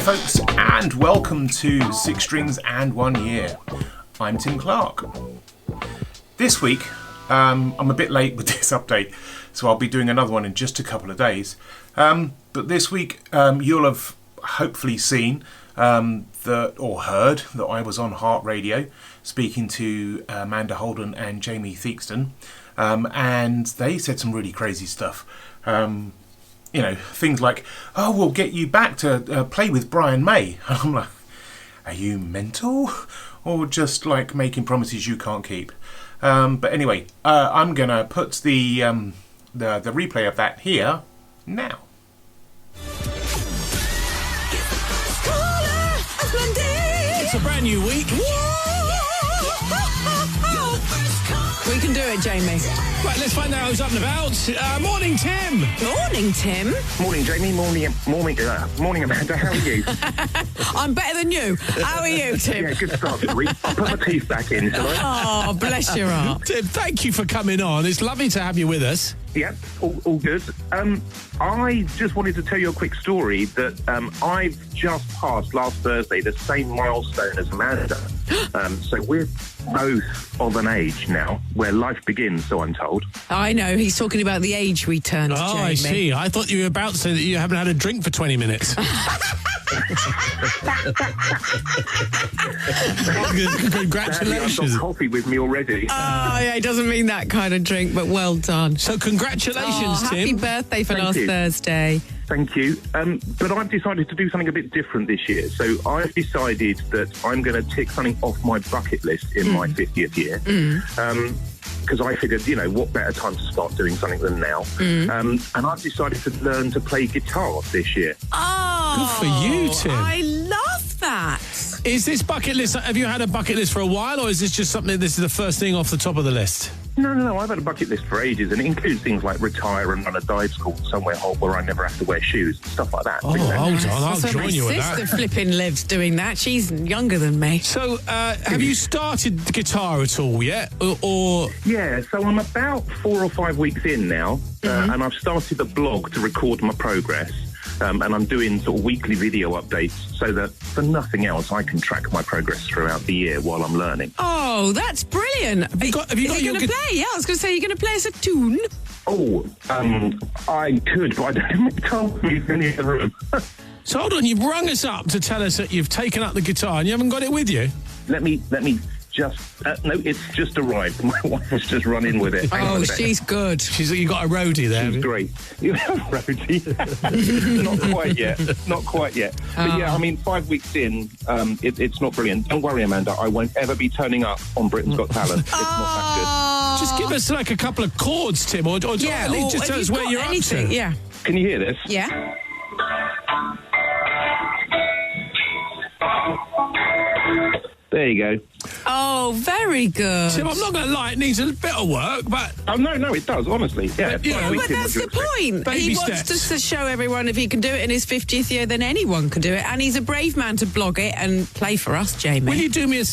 folks, and welcome to Six Strings and 1 Year. I'm Tim Clark. This week, I'm a bit late with this update, so I'll be doing another one in just a couple of days. But this week, you'll have hopefully seen or heard that I was on Heart Radio speaking to Amanda Holden and Jamie Theakston, and they said some really crazy stuff. Things like, "Oh, we'll get you back to play with Brian May." And I'm like, are you mental? Or just like making promises you can't keep? But anyway, I'm going to put the replay of that here now. It's a brand new week. We can do it, Jamie. Right, let's find out who's up and about. Morning, Tim. Morning, Tim. Morning, Jamie. Morning, Amanda. How are you? I'm better than you. How are you, Tim? Yeah, good start to the week. I'll put my teeth back in, shall I? Oh, bless your heart. Tim, thank you for coming on. It's lovely to have you with us. Yeah, all good. I just wanted to tell you a quick story that I've just passed last Thursday the same milestone as Amanda. So we're both of an age now where life begins, so I'm told. I know. He's talking about the age we turned, Oh, Jamie. I see. I thought you were about to say that you haven't had a drink for 20 minutes. Congratulations. I've got coffee with me already. Oh, yeah, he doesn't mean that kind of drink, but well done. So congratulations, Tim. Happy birthday for Thank last you. Thursday. Thank you. But I've decided to do something a bit different this year. So I've decided that I'm going to tick something off my bucket list in my 50th year. Because I figured, what better time to start doing something than now. And I've decided to learn to play guitar this year. Oh, Good for you, Tim. I love that. Is this bucket list, have you had a bucket list for a while, or is this just something, this is the first thing off the top of the list? No, I've had a bucket list for ages, and it includes things like retire and run a dive school somewhere hot where I never have to wear shoes, stuff like that. Oh, hold on, I'll So join you with my that. sister flipping lives doing that. She's younger than me. So, have you started the guitar at all yet? Or Yeah, so I'm about 4 or 5 weeks in now, and I've started a blog to record my progress. And I'm doing sort of weekly video updates so that, for nothing else, I can track my progress throughout the year while I'm learning. Oh, that's brilliant. Have you got Is your he going to play? Yeah, I was going to say, you're going to play us a tune? Oh, I could, but I don't have my guitar with me in the other room. So hold on, you've rung us up to tell us that you've taken up the guitar and you haven't got it with you? Let me just... no, it's just arrived. My wife has just run in with it. Hang on Oh, a second. she's good. You got a roadie there. have She's you? great. You have roadie. Not quite yet. But yeah, I mean, 5 weeks in, it's not brilliant. Don't worry, Amanda. I won't ever be turning up on Britain's Got Talent. It's not that Just give us like a couple of chords, Tim, or Yeah, at least just or tell if us you've where got you're anything, up to. Yeah. good. Can you hear this? Yeah. There you go. Oh, very good. Tim, I'm not going to lie, it needs a bit of work, but Oh, no, it does, honestly. Yeah, But, you 5 know, weeks But in, what that's do you the expect? point. Baby He wants steps. us to show everyone if he can do it in his 50th year, then anyone can do it. And he's a brave man to blog it and play for us, Jamie.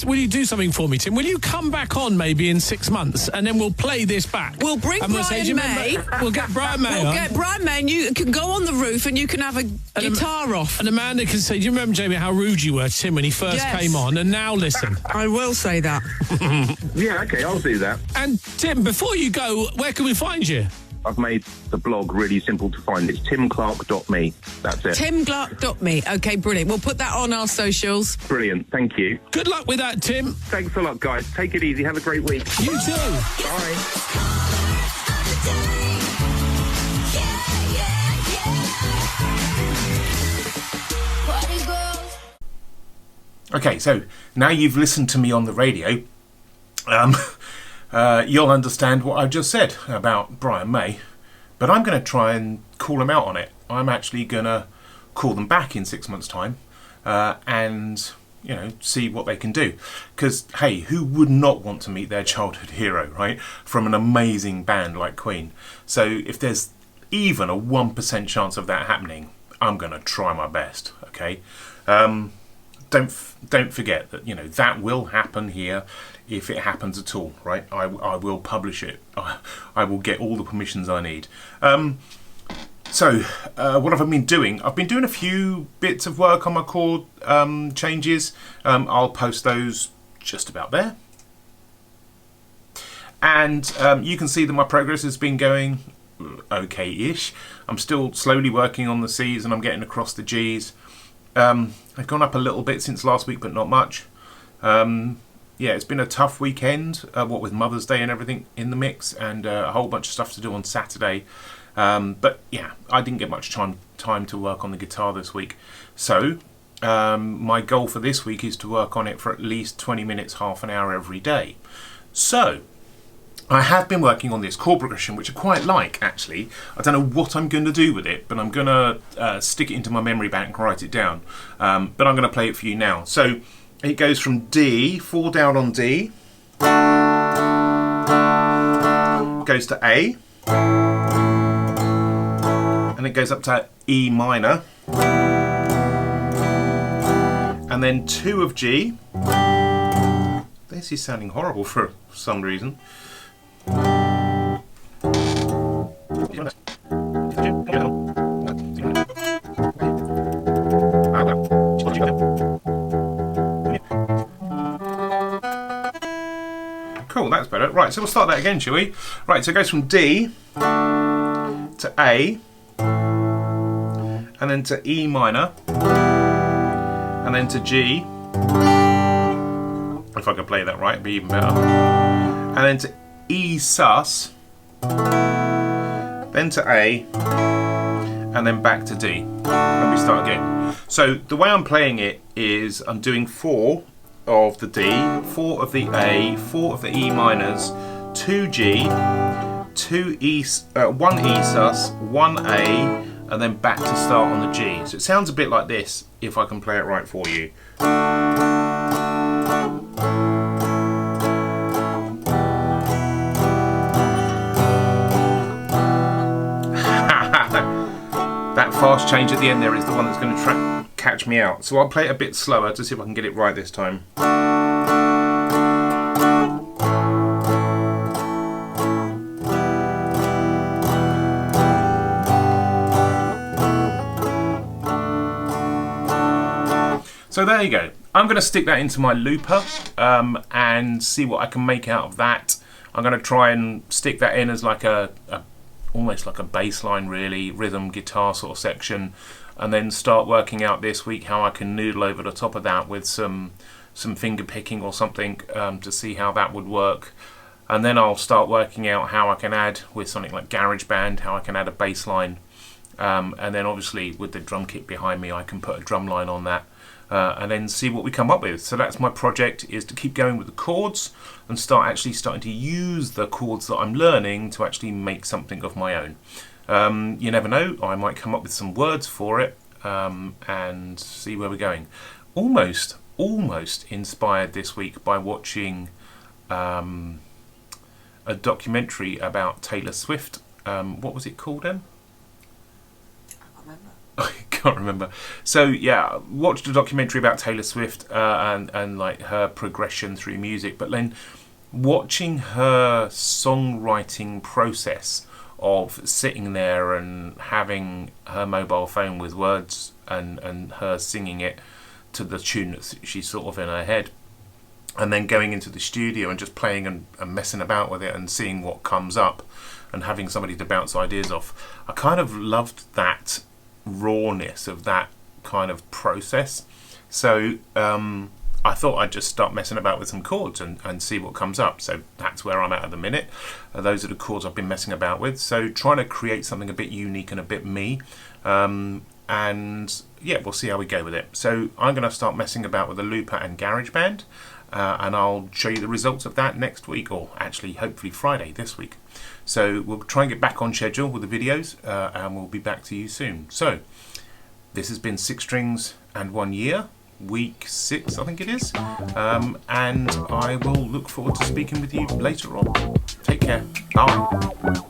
will you do something for me, Tim? Will you come back on maybe in 6 months and then we'll play this back? We'll bring And we'll say, Brian "Do you remember-" May. We'll get Brian May We'll on. get Brian May and you can go on the roof and you can have a guitar off. And Amanda can say, "Do you remember, Jamie, how rude you were to Tim when he first Yes. came on? And now listen." I will say that. Yeah, okay, I'll do that. And Tim, before you go, where can we find you? I've made the blog really simple to find. It's timclark.me. That's it. timglark.me. Okay, brilliant. We'll put that on our socials. Brilliant. Thank you. Good luck with that, Tim. Thanks a lot, guys. Take it easy. Have a great week. You too. Bye. Okay, so now you've listened to me on the radio, you'll understand what I've just said about Brian May, but I'm going to try and call him out on it. I'm actually going to call them back in 6 months' time and, see what they can do. Because, hey, who would not want to meet their childhood hero, right, from an amazing band like Queen? So if there's even a 1% chance of that happening, I'm going to try my best, okay? Don't forget that that will happen here if it happens at all, right? I will publish it. I will get all the permissions I need. So, what have I been doing? I've been doing a few bits of work on my chord changes. I'll post those just about there. And you can see that my progress has been going okay-ish. I'm still slowly working on the C's and I'm getting across the G's. I've gone up a little bit since last week, but not much. Yeah, it's been a tough weekend, what with Mother's Day and everything in the mix, and a whole bunch of stuff to do on Saturday. But yeah, I didn't get much time to work on the guitar this week. So my goal for this week is to work on it for at least 20 minutes, half an hour every day. So I have been working on this chord progression, which I quite like, actually. I don't know what I'm going to do with it, but I'm going to stick it into my memory bank and write it down. But I'm going to play it for you now. So it goes from D, 4 down on D, goes to A, and it goes up to E minor, and then 2 of G. This is sounding horrible for some reason. Cool, that's better. Right, so we'll start that again, shall we? Right, so it goes from D to A, and then to E minor, and then to G. If I could play that right, it'd be even better. And then to E sus, then to A, and then back to D. Let me start again. So the way I'm playing it is I'm doing 4 of the D, 4 of the A, 4 of the E minors, 2 G, 2 E, 1 E sus, 1 A, and then back to start on the G. So it sounds a bit like this if I can play it right for you. That fast change at the end there is the one that's going to catch me out. So I'll play it a bit slower to see if I can get it right this time. So there you go. I'm going to stick that into my looper and see what I can make out of that. I'm going to try and stick that in as like almost like a bass line, really, rhythm guitar sort of section, and then start working out this week how I can noodle over the top of that with some finger picking or something to see how that would work. And then I'll start working out how I can add with something like GarageBand, how I can add a bass line, and then obviously with the drum kit behind me I can put a drum line on that. And then see what we come up with. So that's my project, is to keep going with the chords and starting to use the chords that I'm learning to actually make something of my own. You never know, I might come up with some words for it and see where we're going. Almost inspired this week by watching a documentary about Taylor Swift. What was it called, Em? I can't remember. So yeah, watched a documentary about Taylor Swift and like her progression through music, but then watching her songwriting process of sitting there and having her mobile phone with words and her singing it to the tune that she's sort of in her head, and then going into the studio and just playing and messing about with it and seeing what comes up and having somebody to bounce ideas off. I kind of loved that rawness of that kind of process. So I thought I'd just start messing about with some chords and see what comes up. So that's where I'm at the minute. Those are the chords I've been messing about with. So trying to create something a bit unique and a bit me. And yeah, we'll see how we go with it. So I'm going to start messing about with the looper and GarageBand. And I'll show you the results of that next week, or actually hopefully Friday this week. So we'll try and get back on schedule with the videos, and we'll be back to you soon. So this has been 6 Strings and 1 Year, week 6 I think it is, and I will look forward to speaking with you later on. Take care. Bye.